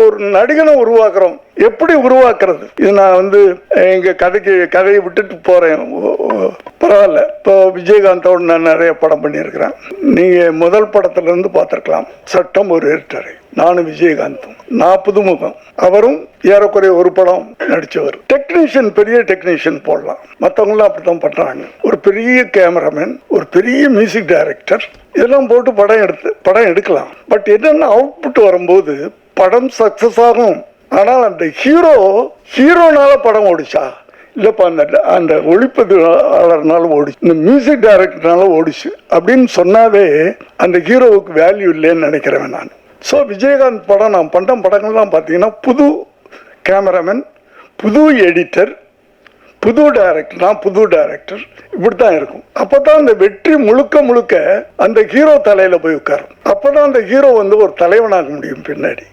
ஒரு நடிகனை உருவாக்குறோம், எப்படி உருவாக்குறது? இது நான் எங்க கதையை விட்டுட்டு போறேன், பரவாயில்ல. இப்போ விஜயகாந்தோடு நான் நிறைய படம் பண்ணியிருக்கிறேன். நீங்க முதல் படத்துல இருந்து பார்த்திருக்கலாம், சட்டம் ஒரு இருட்டறை. நானும் விஜயகாந்தும், நான் புதுமுகம், அவரும் ஏறக்குறைய ஒரு படம் நடிச்சவர். டெக்னீஷியன், பெரிய டெக்னீஷியன் போடலாம், மற்றவங்களாம் அப்படித்தான் பண்றாங்க. ஒரு பெரிய கேமராமேன், ஒரு பெரிய மியூசிக் டைரக்டர், இதெல்லாம் போட்டு படம் எடுக்கலாம். பட் என்னென்ன அவுட்புட் வரும்போது படம் சக்சஸ் ஆகும். ஆனால் அந்த ஹீரோனால படம் ஓடிச்சா, இல்லப்பா அந்த ஒளிப்பதிவாளர்னால ஓடிச்சு, இந்த மியூசிக் டைரக்டர்னால ஓடிச்சு அப்படின்னு சொன்னாவே அந்த ஹீரோவுக்கு வேல்யூ இல்லைன்னு நினைக்கிறேன் நான். ஸோ விஜயகாந்த் படம் நான் பண்ண படங்கள்லாம் பார்த்தீங்கன்னா புது கேமராமேன், புது எடிட்டர், புது டைரக்டர், நான் புது டைரக்டர், இப்படித்தான் இருக்கும். அப்பதான் அந்த வெற்றி முழுக்க அந்த ஹீரோ தலையில போய் உட்காரும். அப்பதான் அந்த ஹீரோ ஒரு தலைவனாக முடியும் பின்னாடி.